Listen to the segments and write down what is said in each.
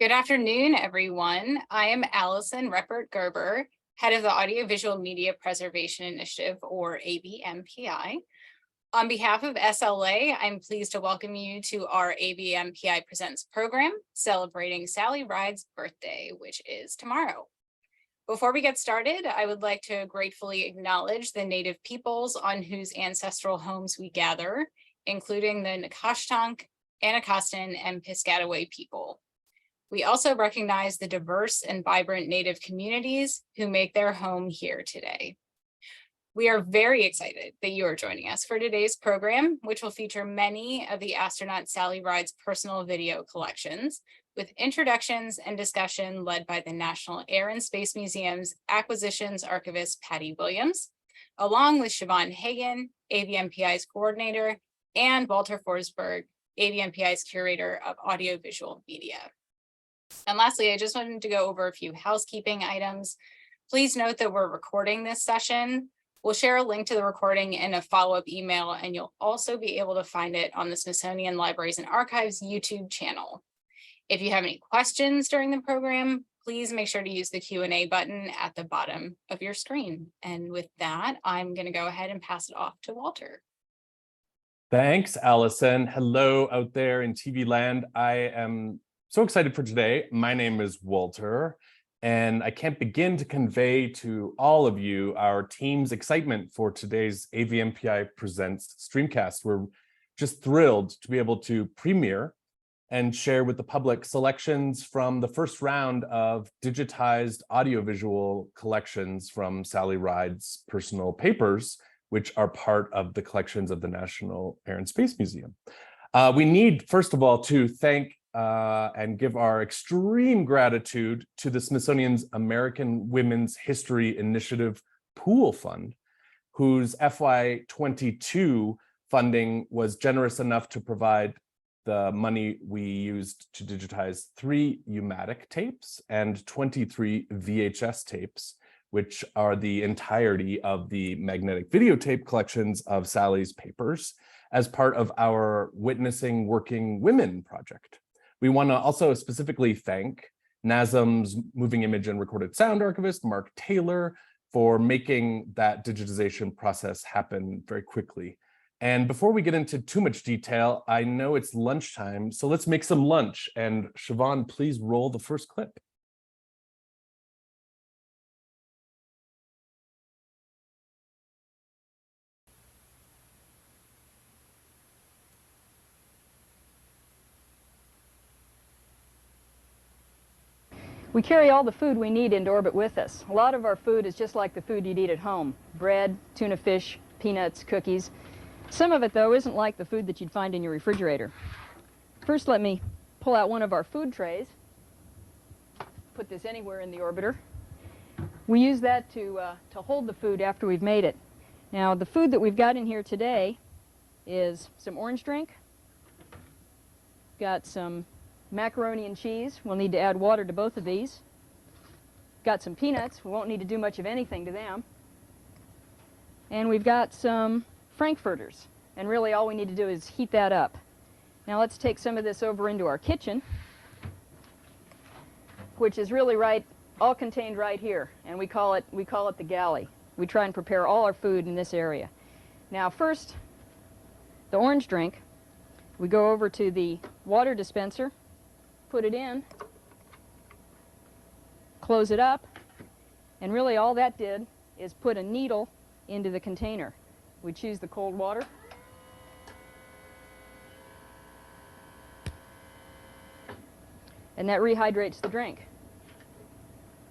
Good afternoon, everyone. I am Allison Reppert Gerber, head of the Audiovisual Media Preservation Initiative, or AVMPI. On behalf of SLA, I'm pleased to welcome you to our AVMPI Presents program, celebrating Sally Ride's birthday, which is tomorrow. Before we get started, I would like to gratefully acknowledge the Native peoples on whose ancestral homes we gather, including the Nacotchtank, Anacostan, and Piscataway people. We also recognize the diverse and vibrant Native communities who make their home here today. We are very excited that you are joining us for today's program, which will feature many of the astronaut Sally Ride's personal video collections, with introductions and discussion led by the National Air and Space Museum's Acquisitions Archivist Patti Williams, along with Siobhan Hagan, AVMPI's coordinator, and Walter Forsberg, AVMPI's curator of audiovisual media. And lastly, I just wanted to go over a few housekeeping items. Please note that we're recording this session. We'll share a link to the recording in a follow-up email, and you'll also be able to find it on the Smithsonian Libraries and Archives YouTube channel. If you have any questions during the program, please make sure to use the Q&A button at the bottom of your screen. And with that, I'm going to go ahead and pass it off to Walter. Thanks, Allison. Hello out there in TV land. I am so excited for today. My name is Walter, and I can't begin to convey to all of you our team's excitement for today's AVMPI Presents streamcast. We're just thrilled to be able to premiere and share with the public selections from the first round of digitized audiovisual collections from Sally Ride's personal papers, which are part of the collections of the National Air and Space Museum. We need, first of all, to thank and give our extreme gratitude to the Smithsonian's American Women's History Initiative Pool Fund, whose FY22 funding was generous enough to provide the money we used to digitize 3 U-matic tapes and 23 VHS tapes, which are the entirety of the magnetic videotape collections of Sally's papers as part of our Witnessing Working Women project. We want to also specifically thank NASM's Moving Image and Recorded Sound archivist, Mark Taylor, for making that digitization process happen very quickly. And before we get into too much detail, I know it's lunchtime, so let's make some lunch. And Siobhan, please roll the first clip. We carry all the food we need into orbit with us. A lot of our food is just like the food you'd eat at home: bread, tuna fish, peanuts, cookies. Some of it, though, isn't like the food that you'd find in your refrigerator. First, let me pull out one of our food trays. Put this anywhere in the orbiter. We use that to hold the food after we've made it. Now, the food that we've got in here today is some orange drink. Got some macaroni and cheese. We'll need to add water to both of these. Got some peanuts. We won't need to do much of anything to them. And we've got some frankfurters. And really all we need to do is heat that up. Now let's take some of this over into our kitchen, which is really all contained right here. And we call it the galley. We try and prepare all our food in this area. Now first, the orange drink. We go over to the water dispenser, put it in, close it up, and really all that did is put a needle into the container. We choose the cold water. And that rehydrates the drink.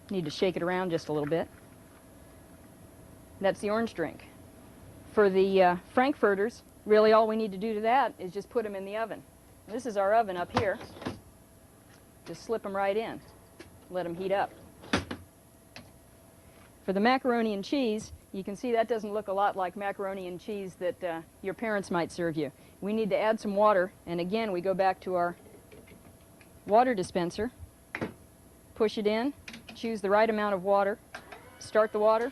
Need to shake it around just a little bit. That's the orange drink. For the frankfurters, really all we need to do to that is just put them in the oven. This is our oven up here. Just slip them right in. Let them heat up. For the macaroni and cheese, you can see that doesn't look a lot like macaroni and cheese that your parents might serve you. We need to add some water, and again we go back to our water dispenser, push it in, choose the right amount of water, start the water.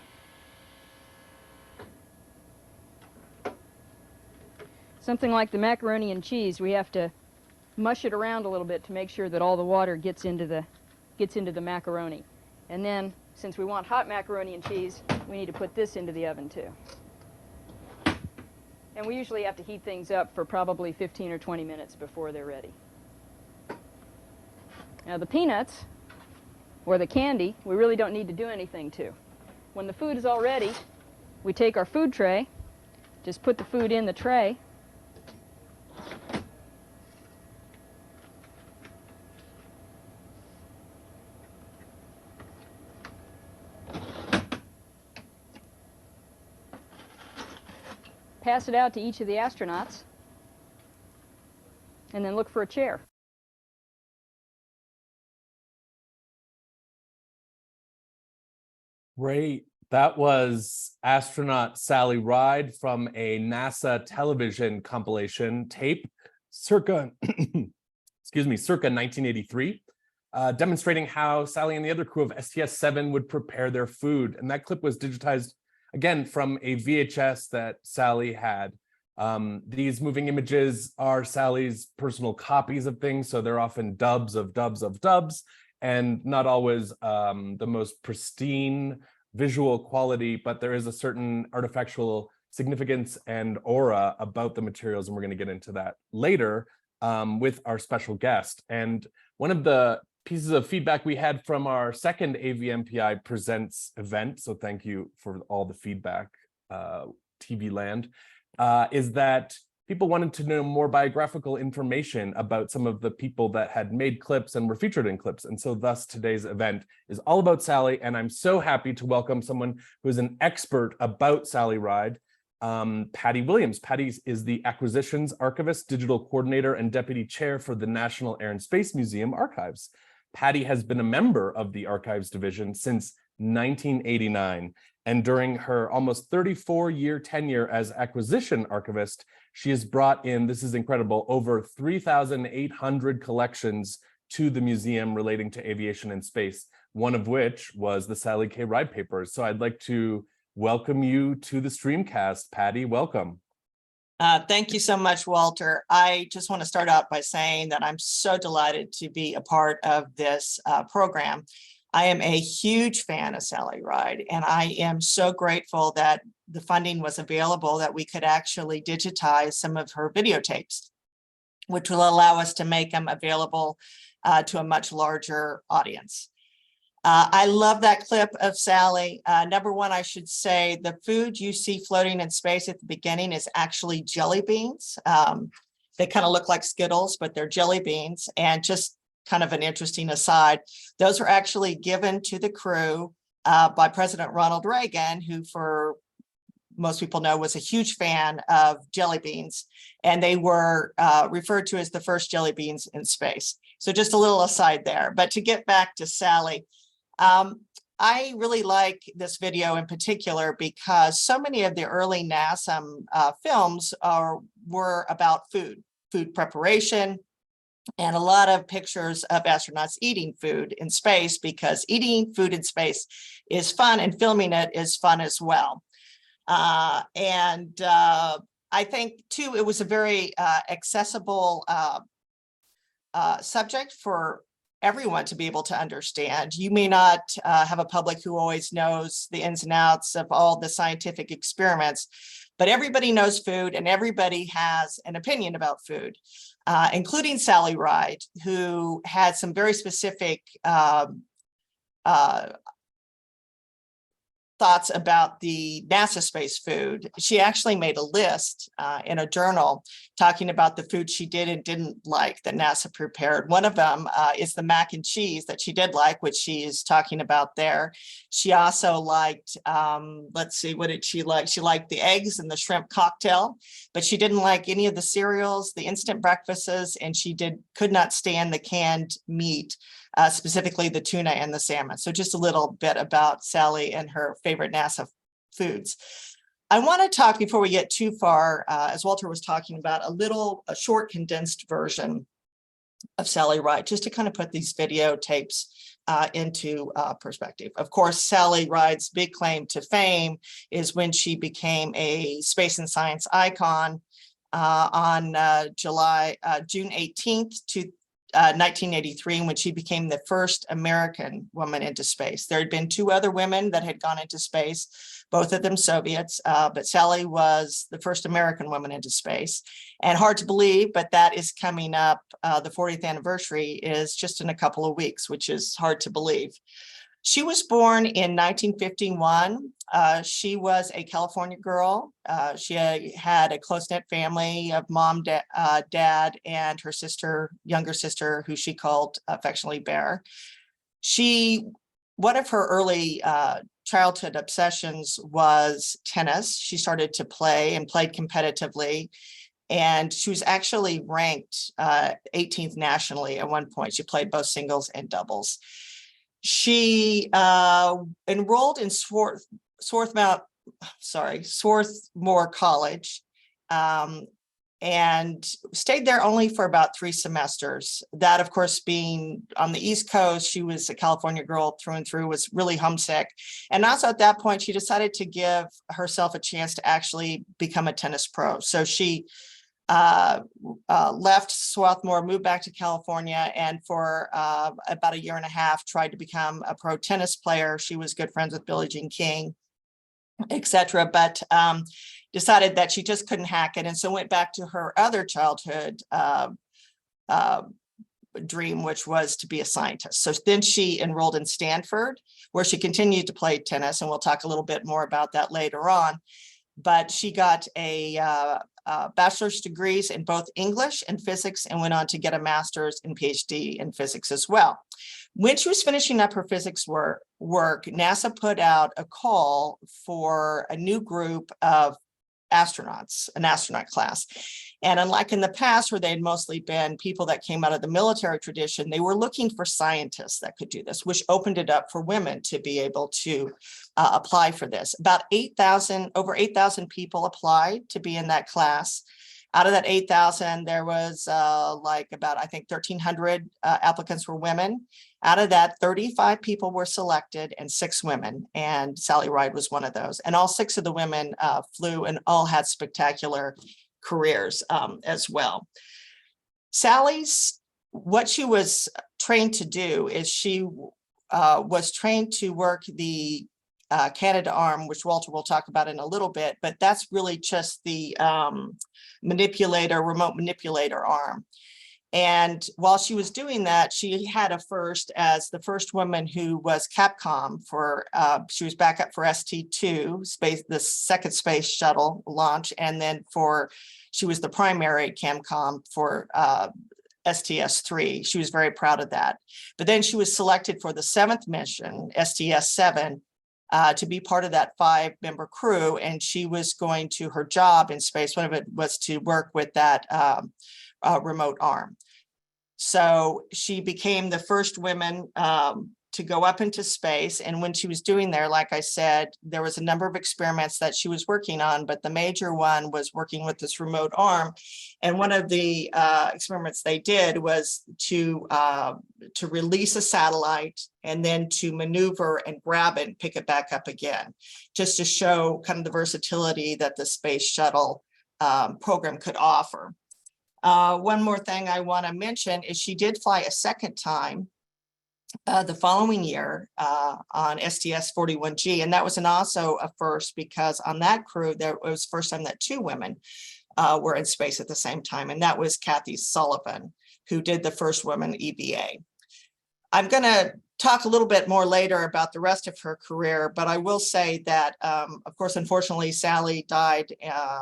Something like the macaroni and cheese, we have to mush it around a little bit to make sure that all the water gets into the macaroni. And then, since we want hot macaroni and cheese, we need to put this into the oven too. And we usually have to heat things up for probably 15 or 20 minutes before they're ready. Now the peanuts, or the candy, we really don't need to do anything to. When the food is all ready, we take our food tray, just put the food in the tray, pass it out to each of the astronauts, and then look for a chair. Great. That was astronaut Sally Ride from a NASA television compilation tape circa, excuse me, circa 1983, demonstrating how Sally and the other crew of STS-7 would prepare their food. And that clip was digitized, again, from a VHS that Sally had. These moving images are Sally's personal copies of things, so they're often dubs of dubs of dubs, and not always the most pristine visual quality, but there is a certain artifactual significance and aura about the materials, and we're going to get into that later with our special guest. And one of the pieces of feedback we had from our second AVMPI Presents event, so thank you for all the feedback, TV land, is that people wanted to know more biographical information about some of the people that had made clips and were featured in clips. And so thus today's event is all about Sally. And I'm so happy to welcome someone who is an expert about Sally Ride, Patti Williams. Patti is the Acquisitions Archivist, Digital Coordinator, and Deputy Chair for the National Air and Space Museum Archives. Patti has been a member of the Archives Division since 1989. And during her almost 34-year tenure as Acquisition Archivist, she has brought in, this is incredible, over 3,800 collections to the museum relating to aviation and space, one of which was the Sally K. Ride papers. So I'd like to welcome you to the Streamcast. Patti, welcome. Thank you so much, Walter. I just want to start out by saying that I'm so delighted to be a part of this program. I am a huge fan of Sally Ride, and I am so grateful that the funding was available that we could actually digitize some of her videotapes, which will allow us to make them available to a much larger audience. I love that clip of Sally. Number one, I should say the food you see floating in space at the beginning is actually jelly beans. They kind of look like Skittles, but they're jelly beans. And just kind of an interesting aside, those were actually given to the crew by President Ronald Reagan, who for most people know was a huge fan of jelly beans, and they were referred to as the first jelly beans in space. So just a little aside there. But to get back to Sally, I really like this video in particular because so many of the early NASA films were about food preparation, and a lot of pictures of astronauts eating food in space, because eating food in space is fun and filming it is fun as well. I think too, it was a very accessible subject for everyone to be able to understand. You may not have a public who always knows the ins and outs of all the scientific experiments, but everybody knows food and everybody has an opinion about food, including Sally Ride, who had some very specific thoughts about the NASA space food. She actually made a list in a journal talking about the food she did and didn't like that NASA prepared. One of them is the mac and cheese that she did like, which she is talking about there. She also liked, let's see, what did she like? She liked the eggs and the shrimp cocktail, but she didn't like any of the cereals, the instant breakfasts, and she could not stand the canned meat, specifically the tuna and the salmon. So just a little bit about Sally and her favorite NASA foods. I want to talk, before we get too far, as Walter was talking about, a short condensed version of Sally Ride, just to kind of put these videotapes into perspective. Of course, Sally Ride's big claim to fame is when she became a space and science icon. on June 18th to 1983, when she became the first American woman into space. There had been two other women that had gone into space, both of them Soviets, but Sally was the first American woman into space. And hard to believe, but that is coming up. The 40th anniversary is just in a couple of weeks, which is hard to believe. She was born in 1951. She was a California girl. She had a close-knit family of mom, dad, and her sister, younger sister, who she called affectionately Bear. One of her early childhood obsessions was tennis. She started to play and played competitively. And she was actually ranked 18th nationally at one point. She played both singles and doubles. She enrolled in Swarthmore College and stayed there only for about 3 semesters. That, of course, being on the East Coast, she was a California girl through and through, was really homesick. And also at that point, she decided to give herself a chance to actually become a tennis pro. So she left Swarthmore, moved back to California, and for about 1.5 years tried to become a pro tennis player. She was good friends with Billie Jean King, etc., but decided that she just couldn't hack it, and so went back to her other childhood dream, which was to be a scientist. So then she enrolled in Stanford, where she continued to play tennis, and we'll talk a little bit more about that later on. But she got a bachelor's degrees in both English and physics, and went on to get a master's and PhD in physics as well. When she was finishing up her physics work, NASA put out a call for a new group of astronauts, an astronaut class. And unlike in the past, where they had mostly been people that came out of the military tradition, they were looking for scientists that could do this, which opened it up for women to be able to apply for this. About over 8,000 people applied to be in that class. Out of that 8,000, there was about, I think, 1,300 applicants were women. Out of that, 35 people were selected and 6 women, and Sally Ride was one of those. And all 6 of the women flew and all had spectacular careers as well. What she was trained to do is she was trained to work the Canada arm, which Walter will talk about in a little bit, but that's really just the remote manipulator arm. And while she was doing that, she had a first as the first woman who was Capcom for, she was backup for ST2, the second space shuttle launch. And then she was the primary Capcom for STS-3. She was very proud of that. But then she was selected for the 7th mission, STS-7, to be part of that 5-member crew. And she was going to, her job in space, one of it was to work with that remote arm. So she became the first woman to go up into space. And when she was doing there, like I said, there was a number of experiments that she was working on, but the major one was working with this remote arm. And one of the experiments they did was to release a satellite and then to maneuver and grab it and pick it back up again, just to show kind of the versatility that the space shuttle program could offer. One more thing I want to mention is she did fly a second time the following year on STS-41G, and that was also a first because on that crew, it was the first time that 2 women were in space at the same time, and that was Kathy Sullivan, who did the first woman EVA. I'm going to talk a little bit more later about the rest of her career, but I will say that, of course, unfortunately, Sally died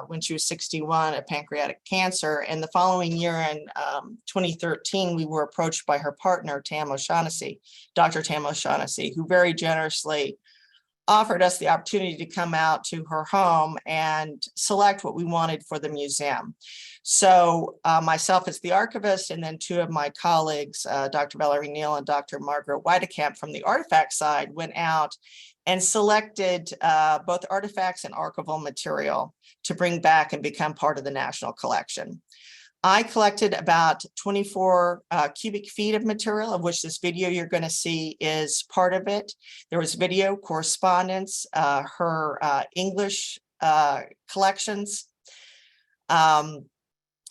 when she was 61 of pancreatic cancer. And the following year in 2013, we were approached by her partner, Tam O'Shaughnessy, Dr. Tam O'Shaughnessy, who very generously offered us the opportunity to come out to her home and select what we wanted for the museum. So myself as the archivist, and then 2 of my colleagues, Dr. Valerie Neal and Dr. Margaret Weidekamp from the artifact side, went out and selected both artifacts and archival material to bring back and become part of the national collection. I collected about 24 cubic feet of material, of which this video you're going to see is part of it. There was video, correspondence, her English collections.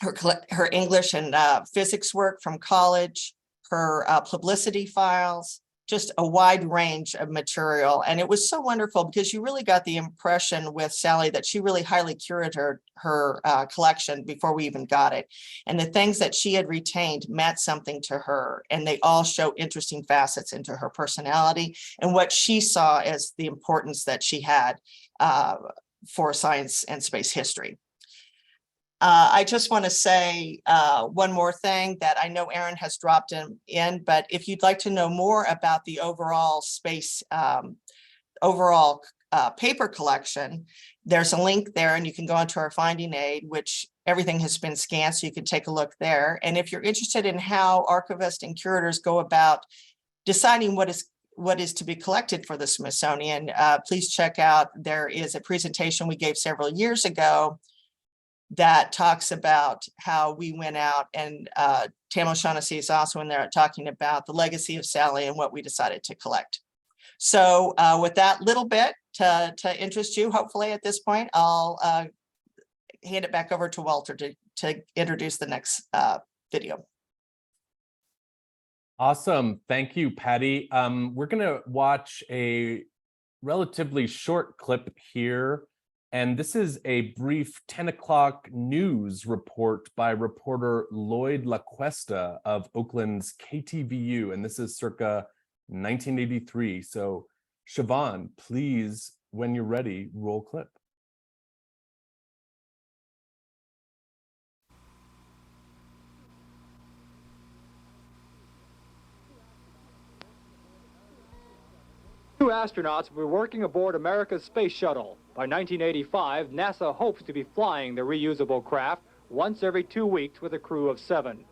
her English and physics work from college, her publicity files, just a wide range of material. And it was so wonderful because you really got the impression with Sally that she really highly curated her collection before we even got it. And the things that she had retained meant something to her. And they all show interesting facets into her personality and what she saw as the importance that she had for science and space history. I just want to say one more thing that I know Aaron has dropped in, but if you'd like to know more about the overall space, paper collection, there's a link there and you can go into our finding aid, which everything has been scanned, so you can take a look there. And if you're interested in how archivists and curators go about deciding what is to be collected for the Smithsonian, please check out, there is a presentation we gave several years ago that talks about how we went out, and Tam O'Shaughnessy is also in there talking about the legacy of Sally and what we decided to collect. So with that little bit to interest you, hopefully at this point, I'll hand it back over to Walter to introduce the next video. Awesome. Thank you, Patti. We're going to watch a relatively short clip here. And this is a brief 10 o'clock news report by reporter Lloyd LaQuesta of Oakland's KTVU. And this is circa 1983. So Siobhan, please, when you're ready, roll clip. Two astronauts will be working aboard America's space shuttle. By 1985, NASA hopes to be flying the reusable craft once every 2 weeks with a crew of 7.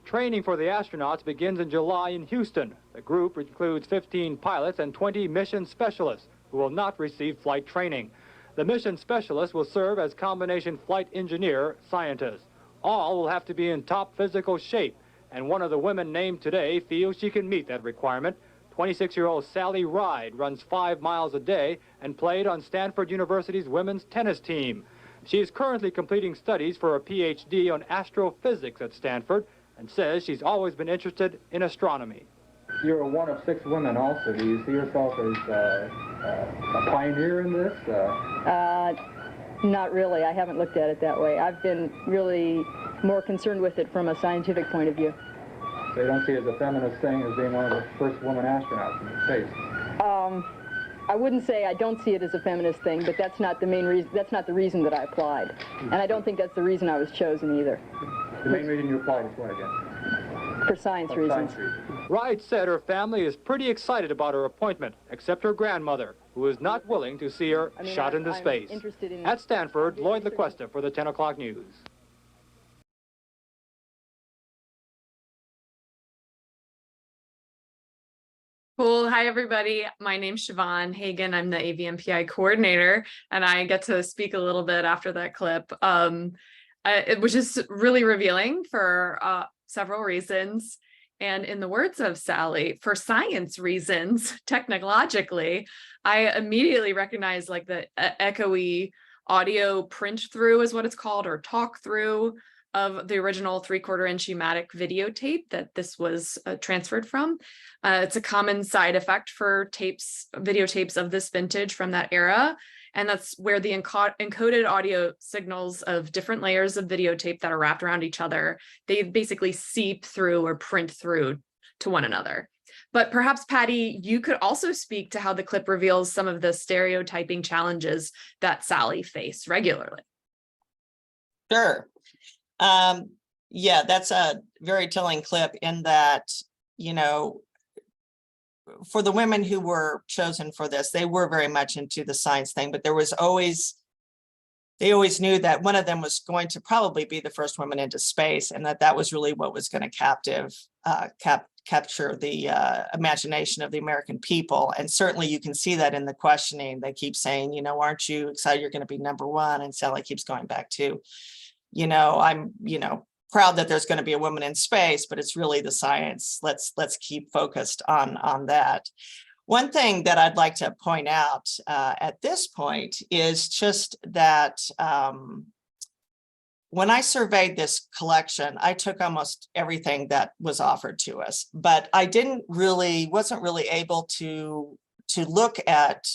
Training for the astronauts begins in July in Houston. The group includes 15 pilots and 20 mission specialists who will not receive flight training. The mission specialists will serve as combination flight engineer scientists. All will have to be in top physical shape, and one of the women named today feels she can meet that requirement. 26-year-old Sally Ride runs 5 miles a day and played on Stanford University's women's tennis team. She is currently completing studies for a PhD on astrophysics at Stanford and says she's always been interested in astronomy. You're one of 6 women also. Do you see yourself as a pioneer in this? Not really. I haven't looked at it that way. I've been really more concerned with it from a scientific point of view. So you don't see it as a feminist thing, as being one of the first woman astronauts in space? I wouldn't say I don't see it as a feminist thing, but that's not the main reason. That's not the reason that I applied, and I don't think that's the reason I was chosen either. The main reason you applied is what again? For science reasons. Ride said her family is pretty excited about her appointment, except her grandmother, who is not willing to see her shot into space. At Stanford, Lloyd LaQuesta for the 10 o'clock news. Cool. Hi, everybody. My name's Siobhan Hagan. I'm the AVMPI coordinator, and I get to speak a little bit after that clip, which is really revealing for several reasons. And in the words of Sally, for science reasons, technologically, I immediately recognize like the echoey audio print through is what it's called, or talk through of the original 3/4-inch U-matic videotape that this was transferred from. It's a common side effect for videotapes of this vintage from that era. And that's where the encoded audio signals of different layers of videotape that are wrapped around each other, they basically seep through or print through to one another. But perhaps, Patti, you could also speak to how the clip reveals some of the stereotyping challenges that Sally faced regularly. Sure. Yeah, that's a very telling clip in that, you know, for the women who were chosen for this, they were very much into the science thing, but there was always, they always knew that one of them was going to probably be the first woman into space, and that was really what was going to capture the imagination of the American people. And certainly you can see that in the questioning. They keep saying, you know, aren't you excited you're going to be #1? And Sally keeps going back to, you know, I'm, you know, proud that there's going to be a woman in space, but it's really the science. Let's keep focused on that. One thing that I'd like to point out at this point is just that when I surveyed this collection, I took almost everything that was offered to us, but I wasn't really able to look at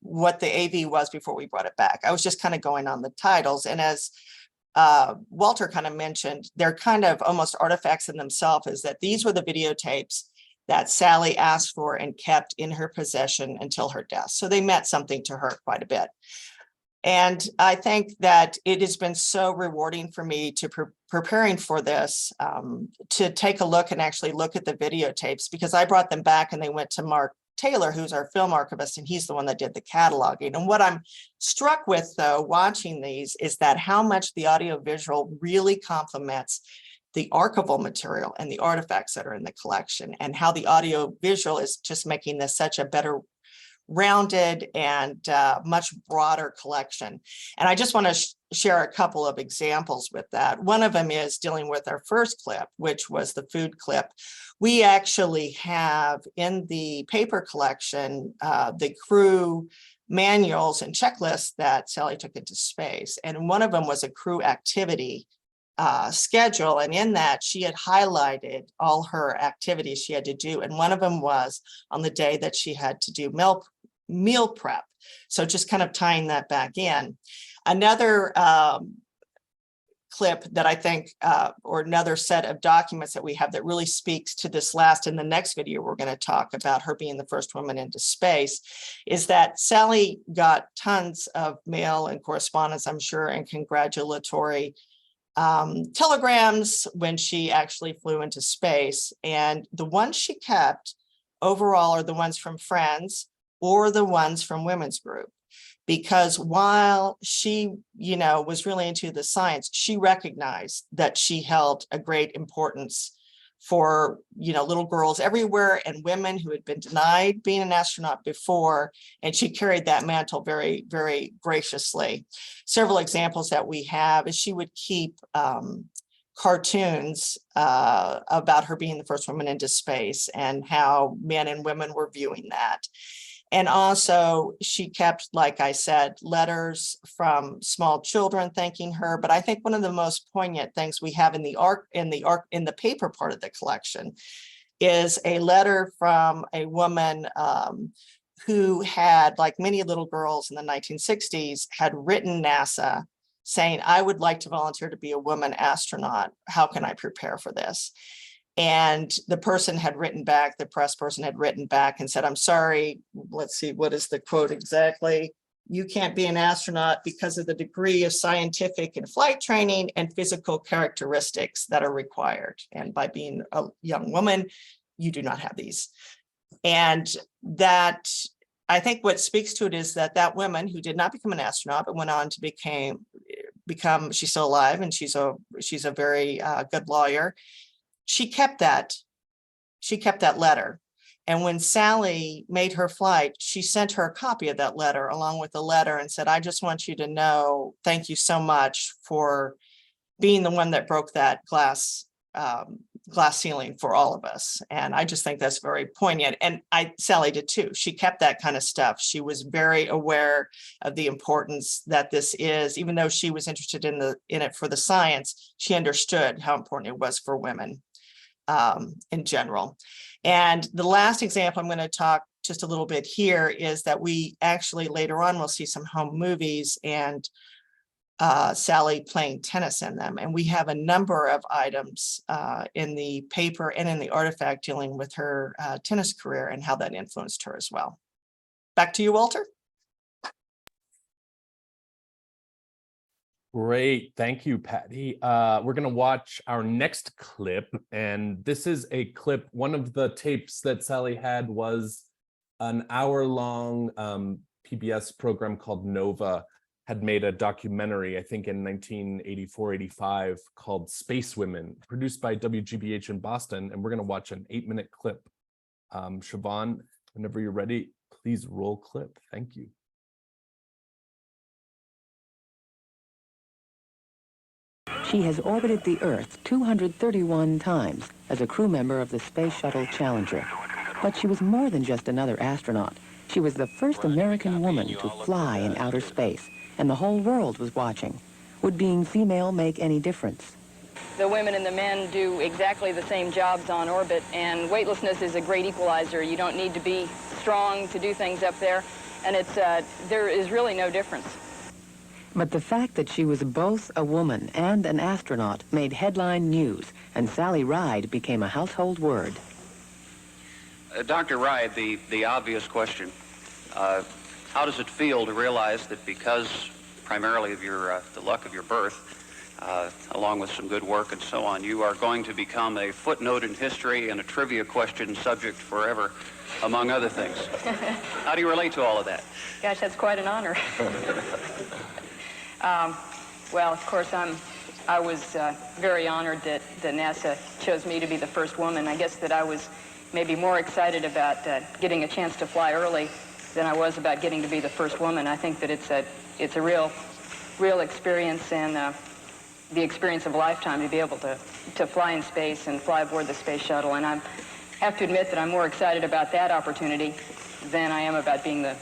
what the AV was before we brought it back. I was just kind of going on the titles. And as Walter kind of mentioned, they're kind of almost artifacts in themselves, is that these were the videotapes that Sally asked for and kept in her possession until her death. So they meant something to her quite a bit. And I think that it has been so rewarding for me to preparing for this, to take a look and actually look at the videotapes, because I brought them back and they went to Mark Taylor, who's our film archivist, and he's the one that did the cataloging. And what I'm struck with, though, watching these, is that how much the audiovisual really complements the archival material and the artifacts that are in the collection, and how the audiovisual is just making this such a better rounded and much broader collection. And I just want to share a couple of examples with that. One of them is dealing with our first clip, which was the food clip. We actually have in the paper collection the crew manuals and checklists that Sally took into space. And one of them was a crew activity schedule. And in that, she had highlighted all her activities she had to do. And one of them was on the day that she had to do meal prep. So just kind of tying that back in. Another clip that I think, or another set of documents that we have that really speaks to this last, in the next video, we're going to talk about her being the first woman into space, is that Sally got tons of mail and correspondence, I'm sure, and congratulatory telegrams when she actually flew into space. And the ones she kept overall are the ones from friends or the ones from women's group. Because while she, was really into the science, she recognized that she held a great importance for, little girls everywhere and women who had been denied being an astronaut before. And she carried that mantle very, very graciously. Several examples that we have is she would keep cartoons about her being the first woman into space and how men and women were viewing that. And also she kept, like I said, letters from small children thanking her. But I think one of the most poignant things we have in the paper part of the collection is a letter from a woman who had, like many little girls in the 1960s, had written NASA saying, "I would like to volunteer to be a woman astronaut. How can I prepare for this?" And the person had written back, the press person had written back and said, "I'm sorry, let's see, what is the quote exactly? You can't be an astronaut because of the degree of scientific and flight training and physical characteristics that are required. And by being a young woman, you do not have these." And that, I think what speaks to it is that woman who did not become an astronaut, but went on to become, she's still alive and she's a very good lawyer. She kept that letter. And when Sally made her flight, she sent her a copy of that letter along with the letter and said, "I just want you to know, thank you so much for being the one that broke that glass ceiling for all of us." And I just think that's very poignant. And Sally did too. She kept that kind of stuff. She was very aware of the importance that this is, even though she was interested in it for the science, she understood how important it was for women in general. And the last example I'm going to talk just a little bit here is that we actually later on will see some home movies and Sally playing tennis in them. And we have a number of items in the paper and in the artifact dealing with her tennis career and how that influenced her as well. Back to you, Walter. Great. Thank you, Patti. We're going to watch our next clip. And this is a clip. One of the tapes that Sally had was an hour-long PBS program called Nova, had made a documentary, I think in 1984-85, called Space Women, produced by WGBH in Boston. And we're going to watch an 8-minute clip. Siobhan, whenever you're ready, please roll clip. Thank you. She has orbited the Earth 231 times as a crew member of the Space Shuttle Challenger. But she was more than just another astronaut. She was the first American woman to fly in outer space, and the whole world was watching. Would being female make any difference? The women and the men do exactly the same jobs on orbit, and weightlessness is a great equalizer. You don't need to be strong to do things up there, and there is really no difference. But the fact that she was both a woman and an astronaut made headline news, and Sally Ride became a household word. Dr. Ride, the obvious question, how does it feel to realize that because primarily of the luck of your birth, along with some good work and so on, you are going to become a footnote in history and a trivia question subject forever, among other things? How do you relate to all of that? Gosh, that's quite an honor. Well, of course, I was very honored that NASA chose me to be the first woman. I guess that I was maybe more excited about getting a chance to fly early than I was about getting to be the first woman. I think that it's a real experience, and the experience of a lifetime to be able to fly in space and fly aboard the space shuttle. And I have to admit that I'm more excited about that opportunity than I am about being the,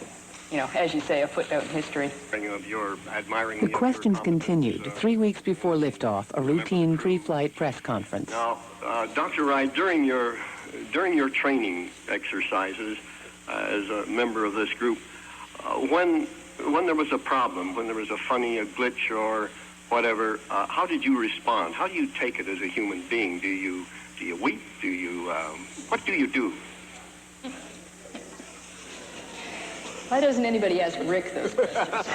as you say, a footnote in history. The questions continued 3 weeks before liftoff, a routine pre-flight press conference. Now, Dr. Wright, during your training exercises as a member of this group, when there was a problem, when there was a glitch or whatever, how did you respond? How do you take it as a human being? Do you weep? What do you do? Why doesn't anybody ask Rick those questions?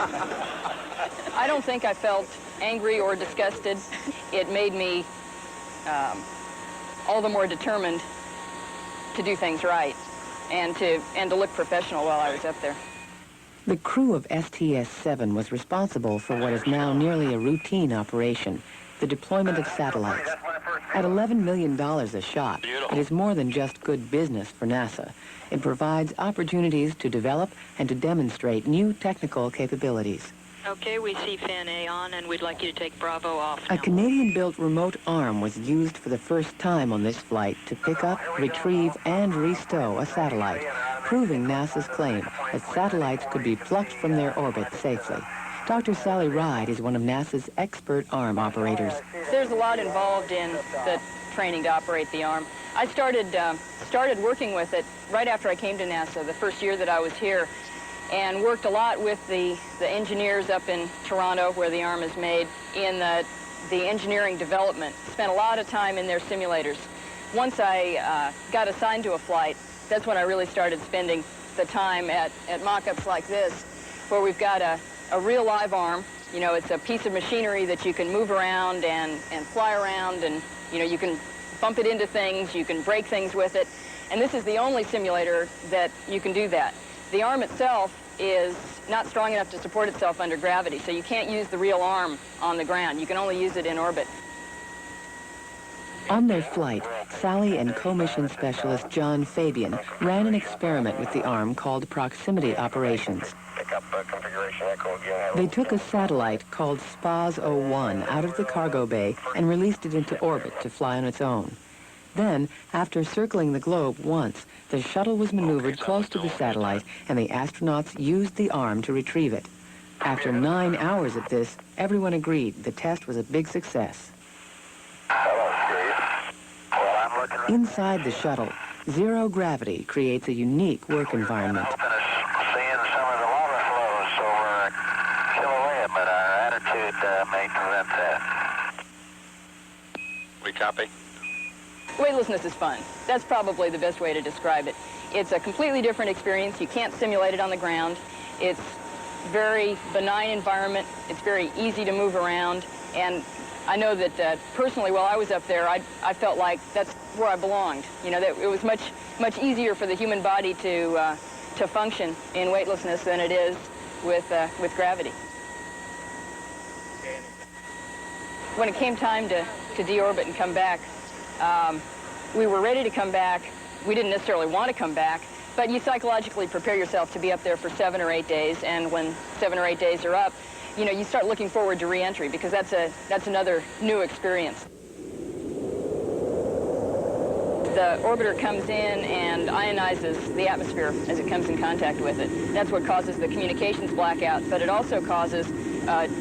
I don't think I felt angry or disgusted. It made me all the more determined to do things right and to look professional while I was up there. The crew of STS-7 was responsible for what is now nearly a routine operation, the deployment of satellites. At $11 million a shot, it is more than just good business for NASA. It provides opportunities to develop and to demonstrate new technical capabilities. Okay, we see fan A on, and we'd like you to take Bravo off now. A Canadian-built remote arm was used for the first time on this flight to pick up, retrieve, and restow a satellite, proving NASA's claim that satellites could be plucked from their orbit safely. Dr. Sally Ride is one of NASA's expert arm operators. There's a lot involved in the training to operate the arm. I started working with it right after I came to NASA, the first year that I was here, and worked a lot with the engineers up in Toronto, where the arm is made, in the engineering development. Spent a lot of time in their simulators. Once I got assigned to a flight, that's when I really started spending the time at mock-ups like this, where we've got a real live arm. It's a piece of machinery that you can move around and fly around, and you can bump it into things, you can break things with it, and this is the only simulator that you can do that. The arm itself is not strong enough to support itself under gravity, so you can't use the real arm on the ground. You can only use it in orbit. On their flight, Sally and co-mission specialist John Fabian ran an experiment with the arm called proximity operations. They took a satellite called SPAS-01 out of the cargo bay and released it into orbit to fly on its own. Then, after circling the globe once, the shuttle was maneuvered close to the satellite, and the astronauts used the arm to retrieve it. After 9 hours at this, everyone agreed the test was a big success. Inside the shuttle, zero gravity creates a unique work environment. We copy. Weightlessness is fun. That's probably the best way to describe it. It's a completely different experience. You can't simulate it on the ground. It's very benign environment. It's very easy to move around. And I know that personally, while I was up there, I felt like that's where I belonged. That it was much easier for the human body to function in weightlessness than it is with gravity. When it came time to deorbit and come back, we were ready to come back. We didn't necessarily want to come back, but you psychologically prepare yourself to be up there for 7 or 8 days, and when 7 or 8 days are up, you start looking forward to re-entry, because that's another new experience. The orbiter comes in and ionizes the atmosphere as it comes in contact with it. That's what causes the communications blackout, but it also causes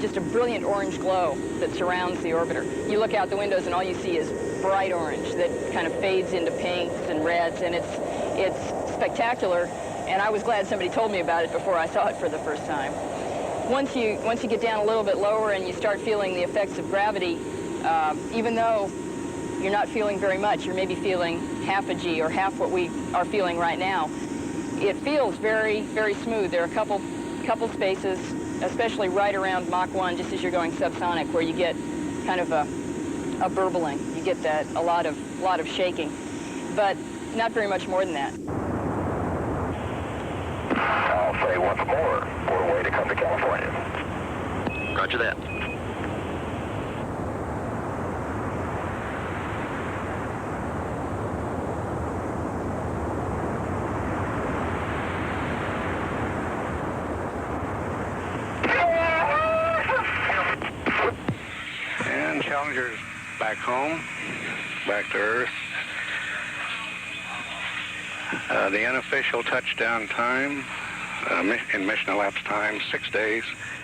just a brilliant orange glow that surrounds the orbiter. You look out the windows and all you see is bright orange that kind of fades into pinks and reds, and it's spectacular. And I was glad somebody told me about it before I saw it for the first time. Once you get down a little bit lower and you start feeling the effects of gravity, even though you're not feeling very much, you're maybe feeling half a G or half what we are feeling right now, it feels very, very smooth. There are a couple spaces, especially right around Mach 1, just as you're going subsonic, where you get kind of a burbling. You get that a lot of shaking, but not very much more than that. I'll say once more, we're way to come to California. Roger that. And Challenger's back home, back to Earth. The unofficial touchdown time in mission elapsed time, 6 days.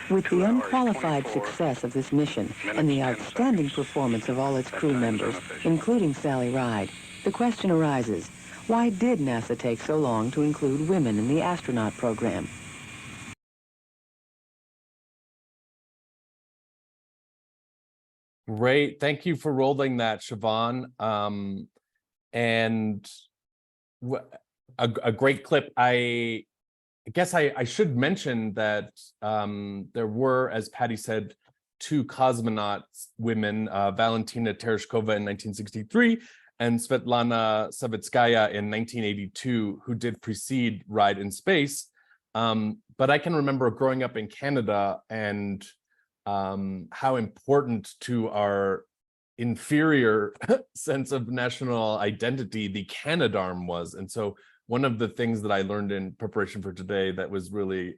With the unqualified success of this mission and the outstanding performance of all its crew members, including Sally Ride, the question arises, why did NASA take so long to include women in the astronaut program? Great. Thank you for rolling that, Siobhan. And a great clip. I guess I should mention that there were, as Patti said, 2 cosmonauts women, Valentina Tereshkova in 1963 and Svetlana Savitskaya in 1982, who did precede Ride in Space. But I can remember growing up in Canada and how important to our inferior sense of national identity the Canadarm was. And so one of the things that I learned in preparation for today that was really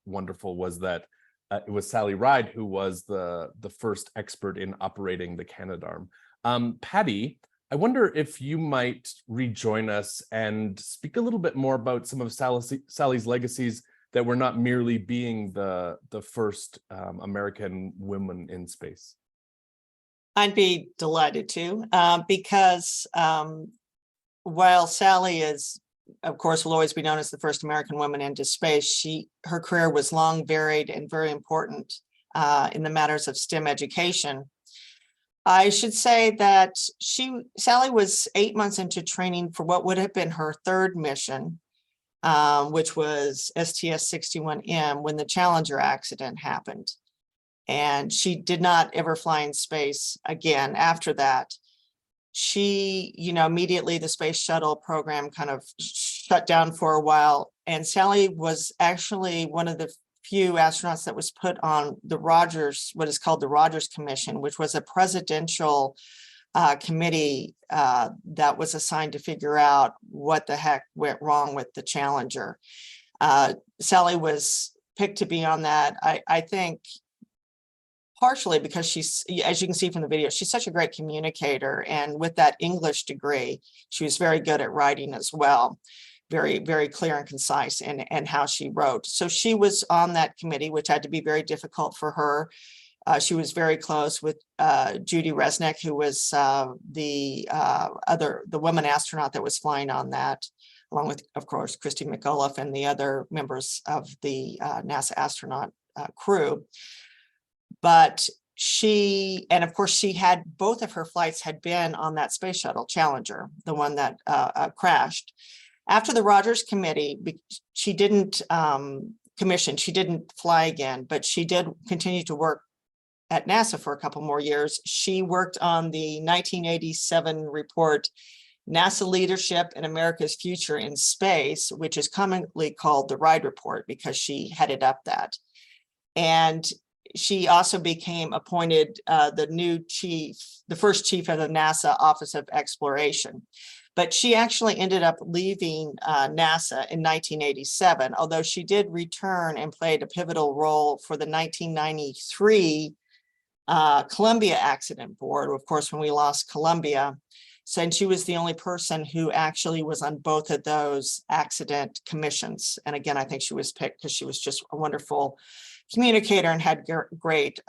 wonderful was that it was Sally Ride who was the first expert in operating the Canadarm. Patti, I wonder if you might rejoin us and speak a little bit more about some of Sally's legacies that were not merely being the first American woman in space. I'd be delighted to, because while Sally is, of course, will always be known as the first American woman into space, her career was long, varied, and very important in the matters of STEM education. I should say that Sally was 8 months into training for what would have been her 3rd mission, which was STS-61M, when the Challenger accident happened. And she did not ever fly in space again after that. She, immediately the space shuttle program kind of shut down for a while. And Sally was actually one of the few astronauts that was put on the Rogers, what is called the Rogers Commission, which was a presidential committee that was assigned to figure out what the heck went wrong with the Challenger. Sally was picked to be on that, I think, partially because she's, as you can see from the video, she's such a great communicator. And with that English degree, she was very good at writing as well. Very, very clear and concise in how she wrote. So she was on that committee, which had to be very difficult for her. She was very close with Judy Resnick, who was the woman astronaut that was flying on that, along with, of course, Christy McAuliffe and the other members of the NASA astronaut crew. But and of course, she had, both of her flights had been on that space shuttle Challenger, the one that crashed. After the Rogers Committee, she didn't commission, she didn't fly again, but she did continue to work at NASA for a couple more years. She worked on the 1987 report, NASA Leadership in America's Future in Space, which is commonly called the Ride Report because she headed up that. And she also became appointed the first chief of the NASA Office of Exploration. But she actually ended up leaving NASA in 1987, although she did return and played a pivotal role for the 1993 Columbia accident board. Of course, when we lost Columbia, So, and she was the only person who actually was on both of those accident commissions. And again, I think she was picked because she was just a wonderful communicator and had great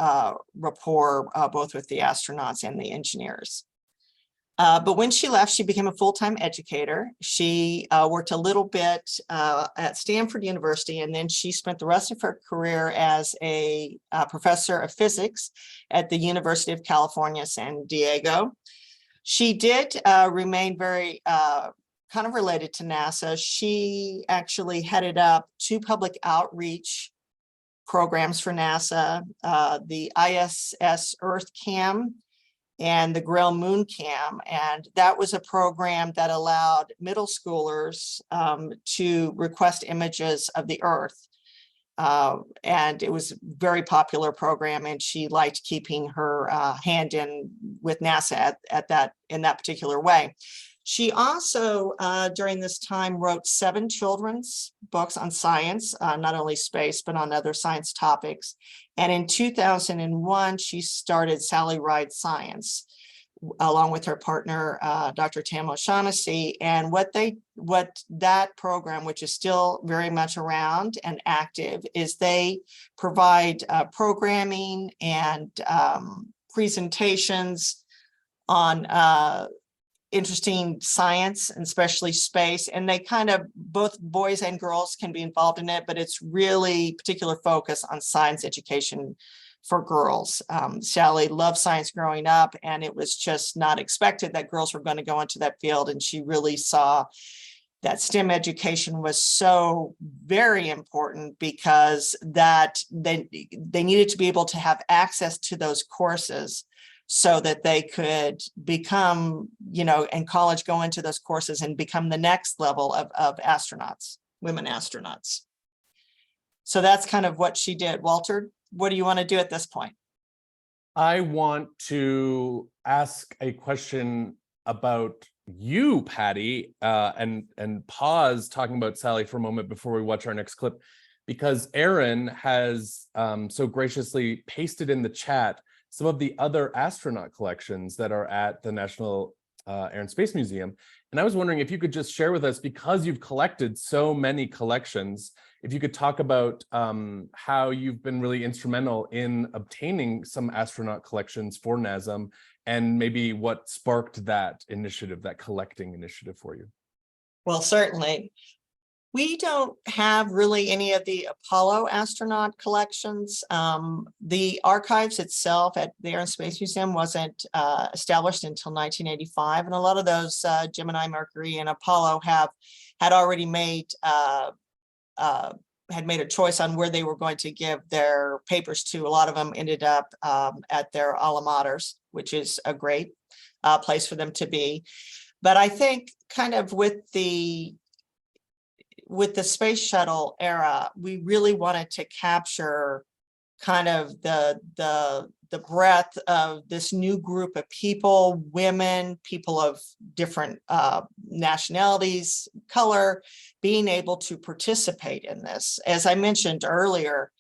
rapport both with the astronauts and the engineers. But when she left, she became a full-time educator. She worked a little bit at Stanford University, and then she spent the rest of her career as a professor of physics at the University of California, San Diego. She did remain very kind of related to NASA. She actually headed up 2 public outreach programs for NASA, the ISS Earth Cam and the Grail Moon Cam. And that was a program that allowed middle schoolers to request images of the Earth. And it was a very popular program, and she liked keeping her hand in with NASA in that particular way. She also, during this time, wrote 7 children's books on science, not only space, but on other science topics. And in 2001, she started Sally Ride Science, along with her partner, Dr. Tam O'Shaughnessy. And what that program, which is still very much around and active, is they provide programming and presentations on interesting science, and especially space. And they kind of, both boys and girls can be involved in it, but it's really particular focus on science education for girls. Sally loved science growing up, and it was just not expected that girls were going to go into that field. And she really saw that STEM education was so very important, because that they needed to be able to have access to those courses so that they could become, in college, go into those courses and become the next level of astronauts, women astronauts. So that's kind of what she did. Walter, what do you want to do at this point? I want to ask a question about you, Patti, and pause talking about Sally for a moment before we watch our next clip, because Aaron has so graciously pasted in the chat some of the other astronaut collections that are at the National Air and Space Museum. And I was wondering if you could just share with us, because you've collected so many collections, if you could talk about how you've been really instrumental in obtaining some astronaut collections for NASM, and maybe what sparked that initiative, that collecting initiative for you. Well, certainly. We don't have really any of the Apollo astronaut collections. The archives itself at the Air and Space Museum wasn't established until 1985. And a lot of those Gemini, Mercury, and Apollo had already made a choice on where they were going to give their papers to. A lot of them ended up at their alma maters, which is a great place for them to be. But I think kind of with the space shuttle era, we really wanted to capture kind of the breadth of this new group of people, women, people of different nationalities, color, being able to participate in this. As I mentioned earlier,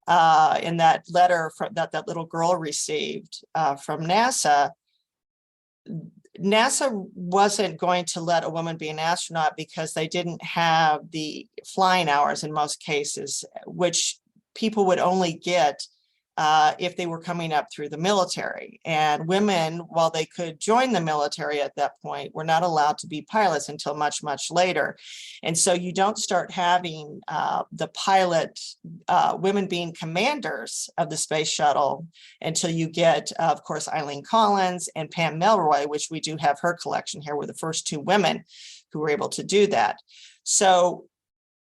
in that letter that little girl received from NASA, NASA wasn't going to let a woman be an astronaut because they didn't have the flying hours in most cases, which people would only get if they were coming up through the military. And women, while they could join the military at that point, were not allowed to be pilots until much, much later. And so you don't start having the pilot, women being commanders of the space shuttle until you get, of course, Eileen Collins and Pam Melroy, which we do have her collection here, were the first 2 women who were able to do that. So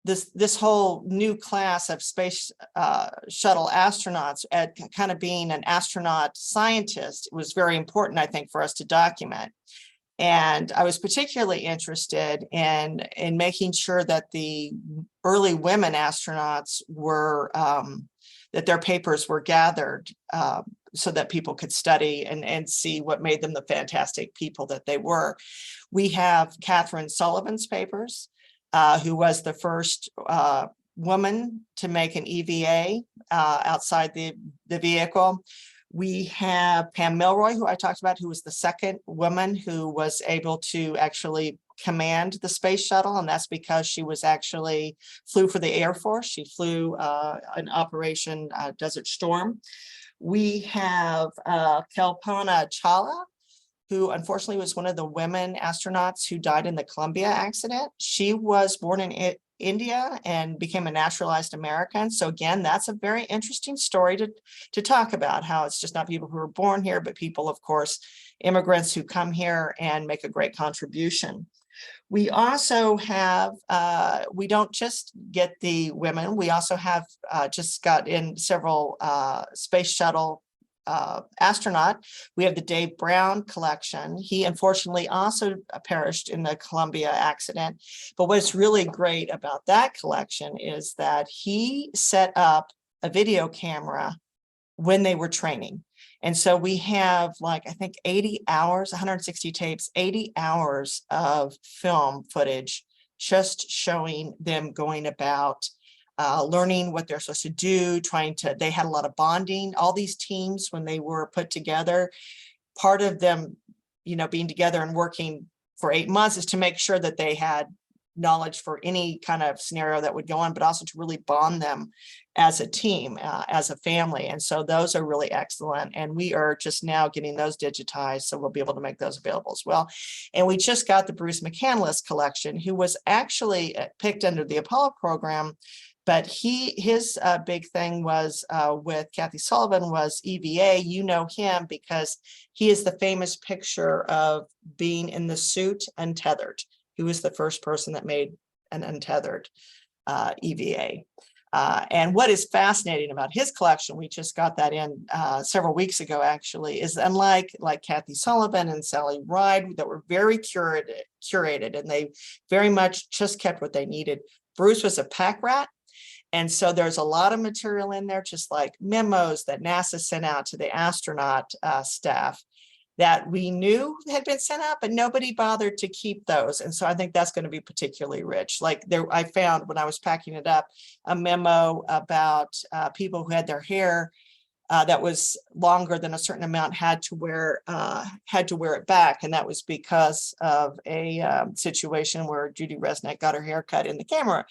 this whole new class of space shuttle astronauts, at kind of being an astronaut scientist, was very important, I think, for us to document. And I was particularly interested in making sure that the early women astronauts were, that their papers were gathered so that people could study and see what made them the fantastic people that they were. We have Catherine Sullivan's papers, who was the first woman to make an EVA outside the vehicle. We have Pam Milroy, who I talked about, who was the second woman who was able to actually command the space shuttle, and that's because she was actually flew for the Air Force. She flew an Operation Desert Storm. We have Kalpana Chawla, who unfortunately was one of the women astronauts who died in the Columbia accident. She was born in India and became a naturalized American. So again, that's a very interesting story to talk about, how it's just not people who are born here, but people, of course, immigrants who come here and make a great contribution. We also have, we don't just get the women, we also have just got in several space shuttle astronaut. We have the Dave Brown collection. He unfortunately also perished in the Columbia accident. But what's really great about that collection is that he set up a video camera when they were training. And so we have, like, I think 80 hours, 160 tapes, 80 hours of film footage just showing them going about learning what they're supposed to do, they had a lot of bonding. All these teams, when they were put together, part of them, being together and working for 8 months is to make sure that they had knowledge for any kind of scenario that would go on, but also to really bond them as a team, as a family. And so those are really excellent. And we are just now getting those digitized, so we'll be able to make those available as well. And we just got the Bruce McCandless collection, who was actually picked under the Apollo program. But his big thing was with Kathy Sullivan was EVA. You know him because he is the famous picture of being in the suit untethered. He was the first person that made an untethered EVA. And what is fascinating about his collection, we just got that in several weeks ago, actually, is unlike Kathy Sullivan and Sally Ride, that were very curated, and they very much just kept what they needed. Bruce was a pack rat. And so there's a lot of material in there, just like memos that NASA sent out to the astronaut staff that we knew had been sent out, but nobody bothered to keep those. And so I think that's going to be particularly rich. Like I found when I was packing it up, a memo about people who had their hair that was longer than a certain amount had to wear it back, and that was because of a situation where Judy Resnick got her hair cut in the camera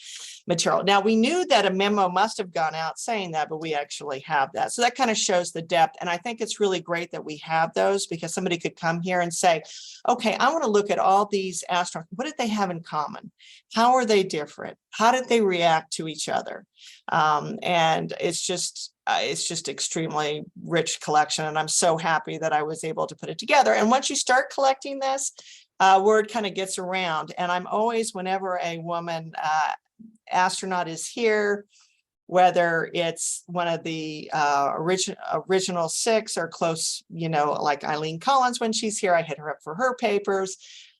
material. Now, we knew that a memo must have gone out saying that, but we actually have that. So that kind of shows the depth, and I think it's really great that we have those, because somebody could come here and say, okay, I want to look at all these astronauts. What did they have in common? How are they different? How did they react to each other? And it's just extremely rich collection, and I'm so happy that I was able to put it together. And once you start collecting this, word kind of gets around. And I'm always, whenever a woman astronaut is here, whether it's one of the original 6 or close, like Eileen Collins, when she's here, I hit her up for her papers.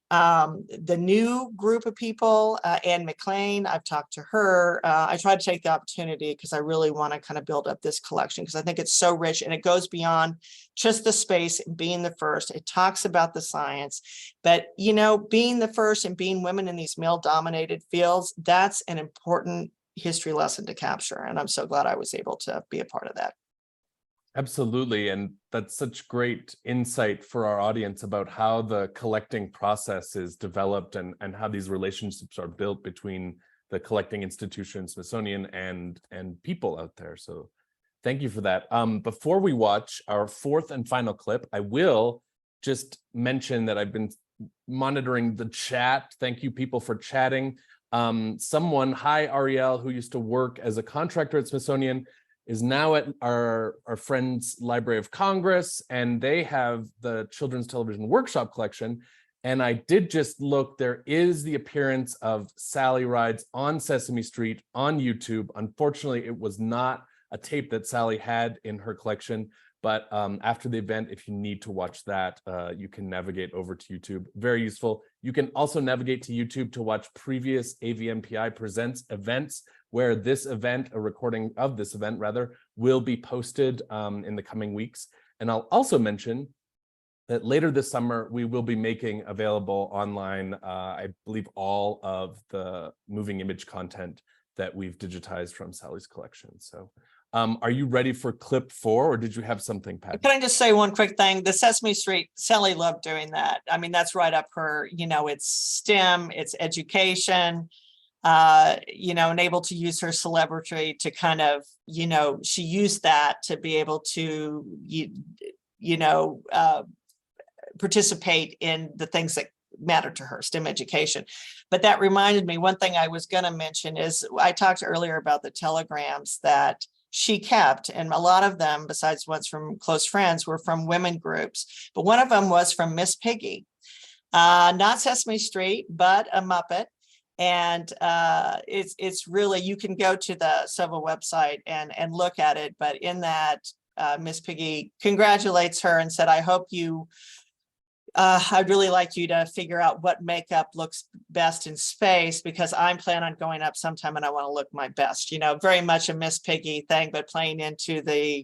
The new group of people, Anne McLean, I've talked to her. I tried to take the opportunity because I really want to kind of build up this collection, because I think it's so rich and it goes beyond just the space and being the first. It talks about the science, but being the first and being women in these male-dominated fields, that's an important history lesson to capture. And I'm so glad I was able to be a part of that. Absolutely. And that's such great insight for our audience about how the collecting process is developed and how these relationships are built between the collecting institution, Smithsonian, and people out there. So thank you for that. Before we watch our 4th and final clip, I will just mention that I've been monitoring the chat. Thank you, people, for chatting. Someone, hi, Ariel, who used to work as a contractor at Smithsonian, is now at our friend's Library of Congress, and they have the Children's Television Workshop collection. And I did just look, there is the appearance of Sally Rides on Sesame Street on YouTube. Unfortunately, it was not a tape that Sally had in her collection, but after the event, if you need to watch that, you can navigate over to YouTube. Very useful. You can also navigate to YouTube to watch previous AVMPI Presents events, where this event, a recording of this event rather, will be posted in the coming weeks. And I'll also mention that later this summer, we will be making available online, I believe, all of the moving image content that we've digitized from Sally's collection. So Are you ready for clip 4, or did you have something, Patti? Can I just say one quick thing? The Sesame Street, Sally loved doing that. I mean, that's right up her, it's STEM, it's education, and able to use her celebrity to kind of, she used that to be able to, participate in the things that matter to her, STEM education. But that reminded me, one thing I was going to mention is I talked earlier about the telegrams that she kept, and a lot of them, besides ones from close friends, were from women groups. But one of them was from Miss Piggy, not Sesame Street, but a Muppet. And it's really, you can go to the Sova website and look at it. But in that, Miss Piggy congratulates her and said, I hope you, I'd really like you to figure out what makeup looks best in space, because I'm planning on going up sometime and I want to look my best, very much a Miss Piggy thing, but playing into the,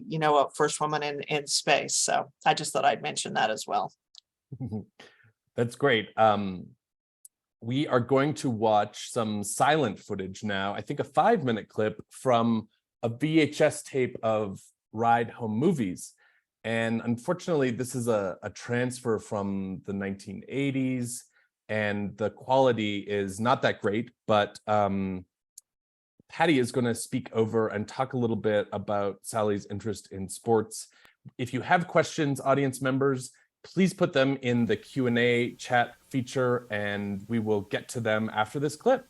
first woman in space. So I just thought I'd mention that as well. That's great. We are going to watch some silent footage now. I think a 5-minute clip from a VHS tape of Ride Home Movies. And unfortunately, this is a transfer from the 1980s, and the quality is not that great, but Patti is going to speak over and talk a little bit about Sally's interest in sports. If you have questions, audience members, please put them in the Q&A chat feature, and we will get to them after this clip.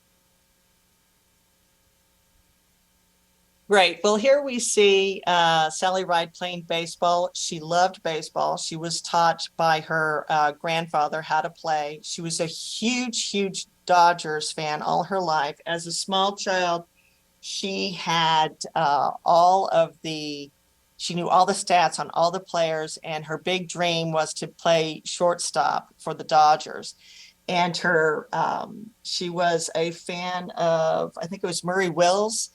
Great. Well, here we see Sally Ride playing baseball. She loved baseball. She was taught by her grandfather how to play. She was a huge, huge Dodgers fan all her life. As a small child, she had she knew all the stats on all the players, and her big dream was to play shortstop for the Dodgers. And she was a fan of, I think it was Murray Wills.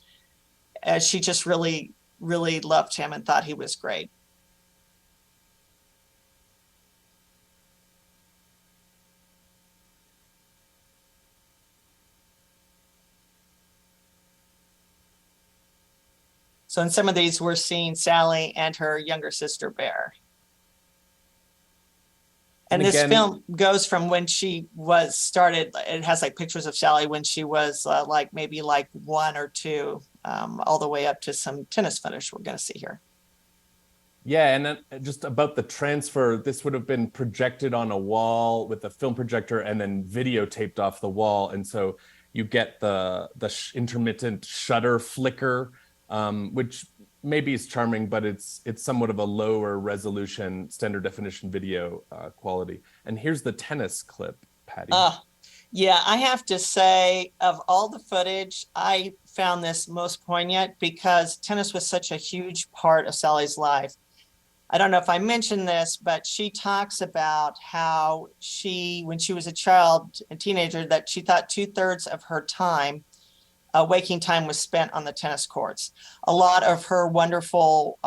She just really, really loved him and thought he was great. So in some of these, we're seeing Sally and her younger sister, Bear. And this film goes from when she was started. It has like pictures of Sally when she was maybe 1 or 2, all the way up to some tennis footage we're going to see here. Yeah, and then just about the transfer, this would have been projected on a wall with a film projector and then videotaped off the wall. And so you get the intermittent shutter flicker, which maybe is charming, but it's somewhat of a lower resolution standard definition video quality. And here's the tennis clip, Patti. Yeah, I have to say, of all the footage, I found this most poignant because tennis was such a huge part of Sally's life. I don't know if I mentioned this, but she talks about how when she was a child, a teenager, that she thought 2/3 of her time, waking time, was spent on the tennis courts. A lot of her wonderful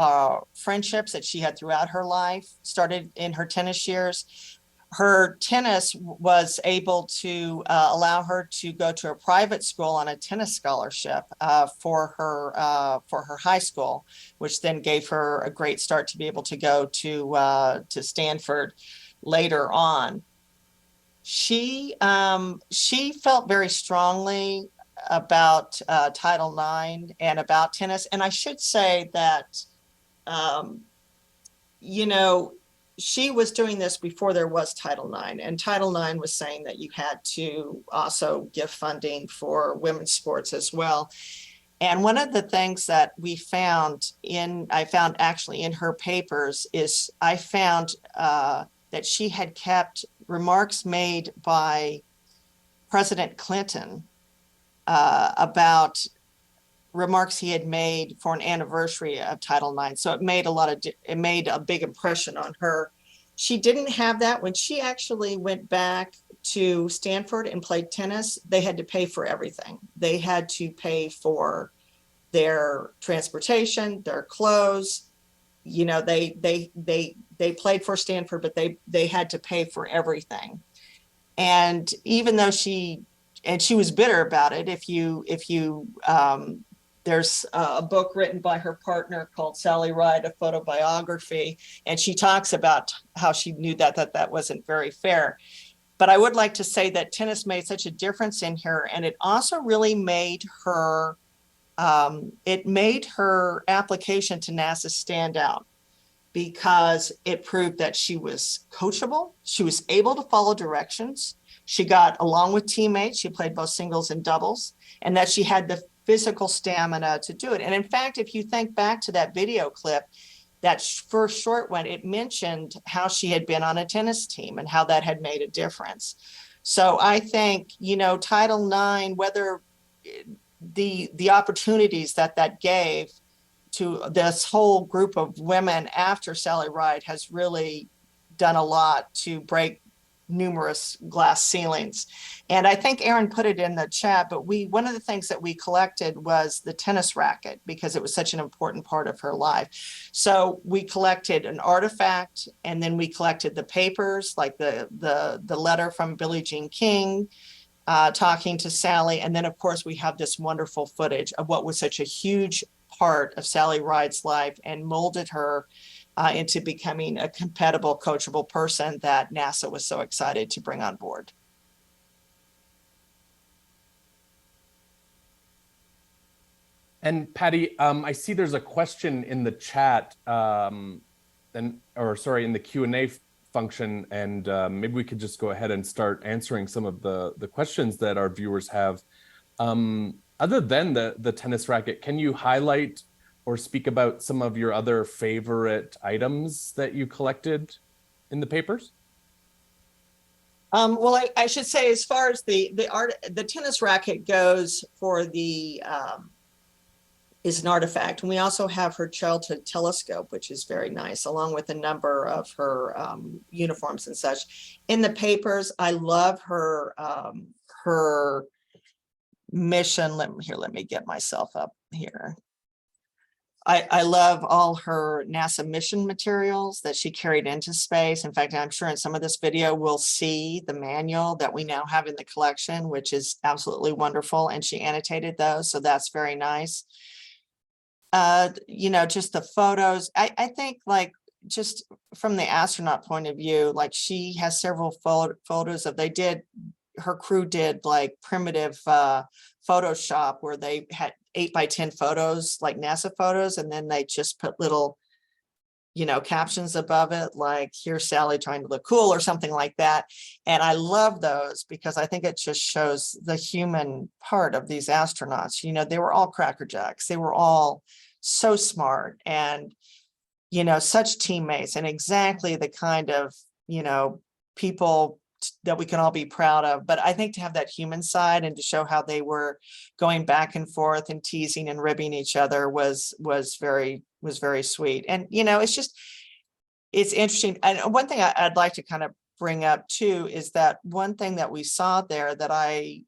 friendships that she had throughout her life started in her tennis years. Her tennis was able to allow her to go to a private school on a tennis scholarship for her high school, which then gave her a great start to be able to go to Stanford later on. She felt very strongly about Title IX and about tennis, and I should say that she was doing this before there was Title IX, and Title IX was saying that you had to also give funding for women's sports as well. And one of the things that I found actually in her papers is I found that she had kept remarks made by President Clinton about remarks he had made for an anniversary of Title IX. So it made a big impression on her. She didn't have that when she actually went back to Stanford and played tennis. They had to pay for everything. They had to pay for their transportation, their clothes. They played for Stanford, but they had to pay for everything. And even though she was bitter about it, if you there's a book written by her partner called Sally Ride, a photobiography, and she talks about how she knew that wasn't very fair. But I would like to say that tennis made such a difference in her, and it also really made her, it made her application to NASA stand out, because it proved that she was coachable, she was able to follow directions, she got along with teammates, she played both singles and doubles, and that she had the physical stamina to do it. And in fact, if you think back to that video clip, that first short one, it mentioned how she had been on a tennis team and how that had made a difference. So I think, you know, Title IX, whether the opportunities that gave to this whole group of women after Sally Ride has really done a lot to break numerous glass ceilings. And I think Aaron put it in the chat, but one of the things that we collected was the tennis racket, because it was such an important part of her life. So we collected an artifact, and then we collected the papers, like the letter from Billie Jean King talking to Sally. And then of course we have this wonderful footage of what was such a huge part of Sally Ride's life and molded her into becoming a compatible, coachable person that NASA was so excited to bring on board. And Patti, I see there's a question in the chat, in the Q&A function, and maybe we could just go ahead and start answering some of the questions that our viewers have. Other than the tennis racket, can you highlight or speak about some of your other favorite items that you collected in the papers? Well, I should say, as far as the tennis racket goes, for the is an artifact, and we also have her childhood telescope, which is very nice, along with a number of her uniforms and such. In the papers, I love her her mission. Let me get myself up here. I love all her NASA mission materials that she carried into space. In fact, I'm sure in some of this video, we'll see the manual that we now have in the collection, which is absolutely wonderful. And she annotated those, so that's very nice. You know, just the photos. I think, like, just from the astronaut point of view, like, she has several photos of, her crew did like primitive Photoshop, where they had 8x10 photos, like NASA photos, and then they just put little, you know, captions above it, like, here's Sally trying to look cool or something like that. And I love those because I think it just shows the human part of these astronauts. You know, they were all crackerjacks. They were all so smart and, you know, such teammates, and exactly the kind of, you know, people that we can all be proud of. But I think to have that human side and to show how they were going back and forth and teasing and ribbing each other was very sweet. And, you know, it's interesting. And one thing I'd like to kind of bring up too is that one thing that we saw there that I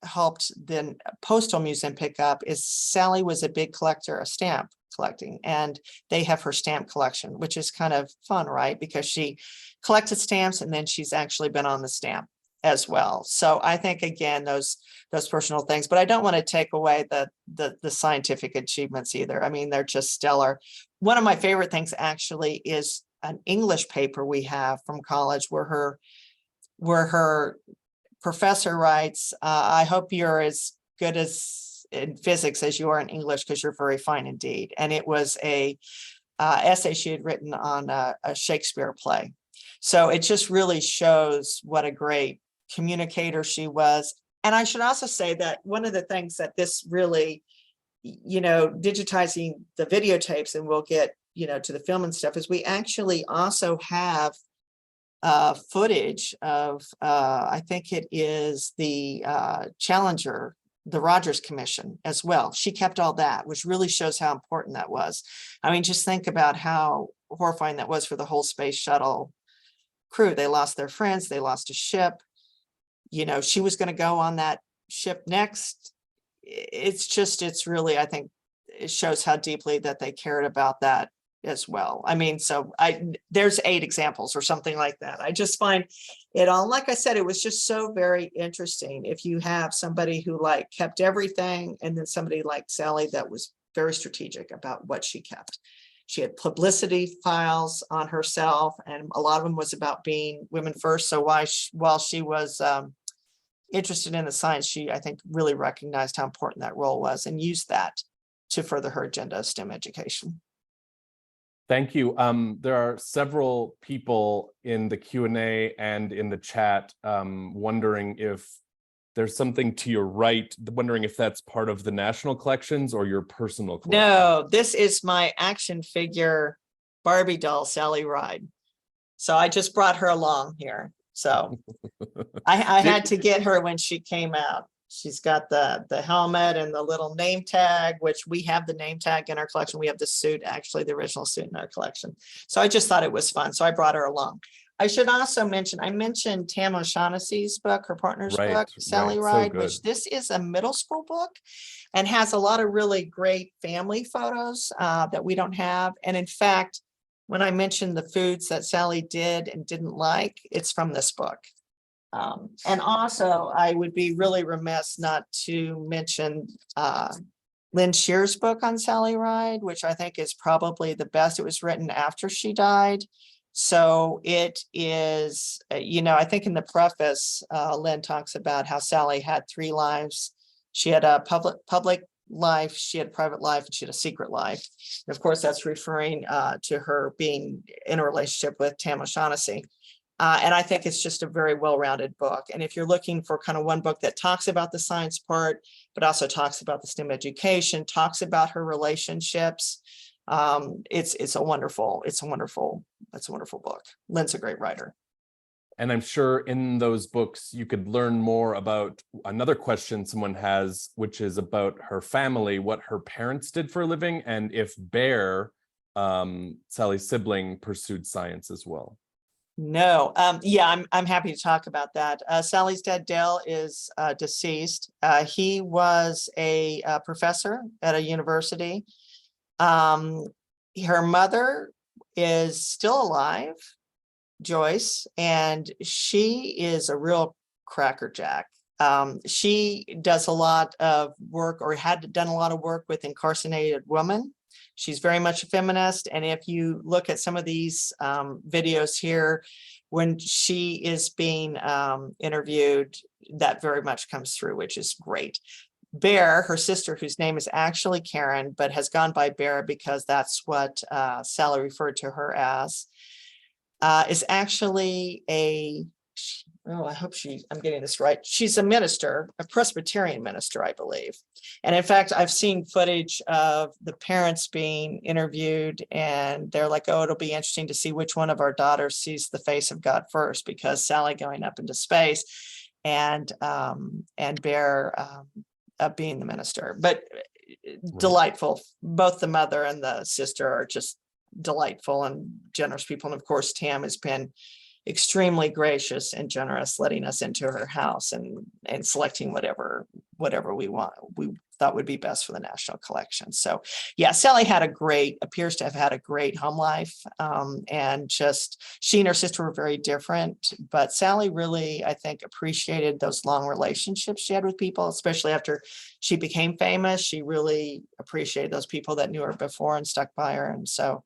helped the Postal Museum pick up is Sally was a big collector of stamp collecting, and they have her stamp collection, which is kind of fun, right? Because she collected stamps, and then she's actually been on the stamp as well. So I think, again, those personal things, but I don't want to take away the scientific achievements either. I mean, they're just stellar. One of my favorite things actually is an English paper we have from college where her professor writes, I hope you're as good in physics as you are in English, because you're very fine indeed. And it was a essay she had written on a Shakespeare play. So it just really shows what a great communicator she was. And I should also say that one of the things that this really, you know, digitizing the videotapes, and we'll get, you know, to the film and stuff, is we actually also have footage of, I think it is the Challenger, the Rogers Commission as well. She kept all that, which really shows how important that was. I mean, just think about how horrifying that was for the whole space shuttle crew. They lost their friends, they lost a ship. You know, she was going to go on that ship next. It's really, I think it shows how deeply that they cared about that as well. I mean, so there's 8 examples or something like that. I just find it all, like I said, it was just so very interesting. If you have somebody who like kept everything, and then somebody like Sally that was very strategic about what she kept. She had publicity files on herself, and a lot of them was about being women first. So while she was interested in the science, she, I think, really recognized how important that role was and used that to further her agenda of STEM education. Thank you. There are several people in the Q&A and in the chat wondering if there's something to your right, wondering if that's part of the national collections or your personal collection. No, this is my action figure Barbie doll, Sally Ride. So I just brought her along here. So I had to get her when she came out. She's got the helmet and the little name tag, which we have the name tag in our collection. We have the suit, actually the original suit in our collection. So I just thought it was fun. So I brought her along. I should also mention, I mentioned Tam O'Shaughnessy's book, her partner's book, Sally Ride, which this is a middle school book and has a lot of really great family photos that we don't have. And in fact, when I mentioned the foods that Sally did and didn't like, it's from this book. And also, I would be really remiss not to mention Lynn Shear's book on Sally Ride, which I think is probably the best. It was written after she died. So it is, I think in the preface, Lynn talks about how Sally had 3 lives. She had a public life, she had a private life, and she had a secret life. And of course, that's referring to her being in a relationship with Tam O'Shaughnessy. And I think it's just a very well-rounded book. And if you're looking for kind of one book that talks about the science part, but also talks about the STEM education, talks about her relationships, it's a wonderful book. Lynn's a great writer. And I'm sure in those books, you could learn more about another question someone has, which is about her family, what her parents did for a living, and if Bear, Sally's sibling, pursued science as well. No, yeah, I'm happy to talk about that. Sally's dad, Dale, is deceased. He was a professor at a university. Her mother is still alive, Joyce, and she is a real crackerjack. She does a lot of work, or had done a lot of work with incarcerated women. She's very much a feminist. And if you look at some of these videos here, when she is being interviewed, that very much comes through, which is great. Bear, her sister, whose name is actually Karen, but has gone by Bear because that's what Sally referred to her as, is actually I hope I'm getting this right. She's a minister, a Presbyterian minister, I believe. And in fact, I've seen footage of the parents being interviewed, and they're like, oh, it'll be interesting to see which one of our daughters sees the face of God first, because Sally going up into space and Bear being the minister. But delightful. Both the mother and the sister are just delightful and generous people. And of course, Tam has been extremely gracious and generous, letting us into her house and selecting whatever we thought would be best for the national collection. So yeah, Sally appears to have had a great home life. And just she and her sister were very different, but Sally really, I think, appreciated those long relationships she had with people, especially after she became famous. She really appreciated those people that knew her before and stuck by her. And so,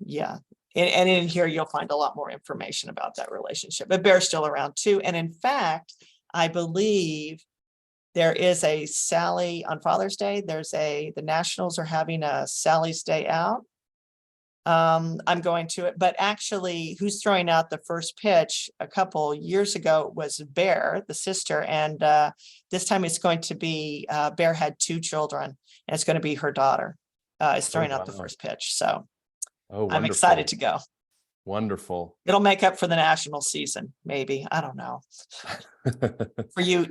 yeah. And in here, you'll find a lot more information about that relationship. But Bear's still around too. And in fact, I believe there is a Sally on Father's Day. The Nationals are having a Sally's Day Out. I'm going to it, but actually who's throwing out the first pitch a couple years ago was Bear, the sister. And this time it's going to be, Bear had 2 children, and it's going to be her daughter is throwing out the first pitch. So I'm excited to go. Wonderful. It'll make up for the national season, maybe. I don't know. For you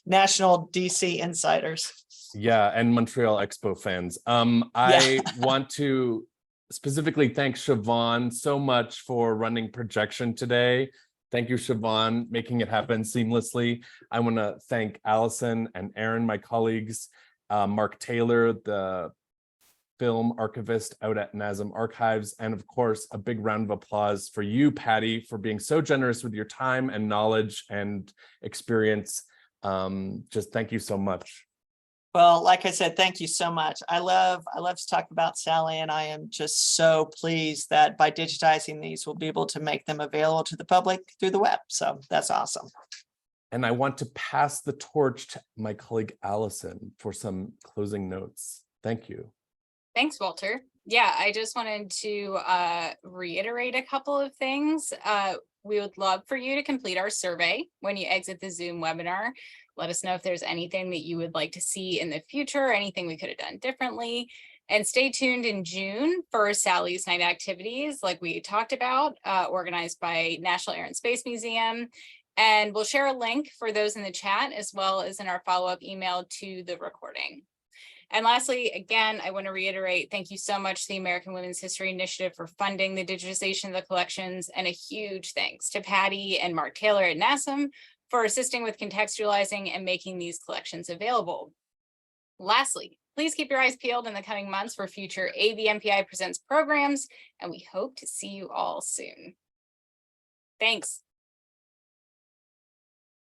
national DC insiders. Yeah, and Montreal Expo fans. I want to specifically thank Siobhan so much for running projection today. Thank you, Siobhan, making it happen seamlessly. I want to thank Allison and Aaron, my colleagues, Mark Taylor, the film archivist out at NASM Archives. And of course, a big round of applause for you, Patti, for being so generous with your time and knowledge and experience. Just thank you so much. Well, like I said, thank you so much. I love to talk about Sally, and I am just so pleased that by digitizing these, we'll be able to make them available to the public through the web. So that's awesome. And I want to pass the torch to my colleague, Allison, for some closing notes. Thank you. Thanks, Walter. Yeah, I just wanted to reiterate a couple of things. We would love for you to complete our survey when you exit the Zoom webinar. Let us know if there's anything that you would like to see in the future, anything we could have done differently. And stay tuned in June for Sally's Night activities, like we talked about, organized by National Air and Space Museum. And we'll share a link for those in the chat, as well as in our follow-up email to the recording. And lastly, again, I want to reiterate, thank you so much to the American Women's History Initiative for funding the digitization of the collections, and a huge thanks to Patti and Mark Taylor at NASM for assisting with contextualizing and making these collections available. Lastly, please keep your eyes peeled in the coming months for future AVMPI Presents programs, and we hope to see you all soon. Thanks.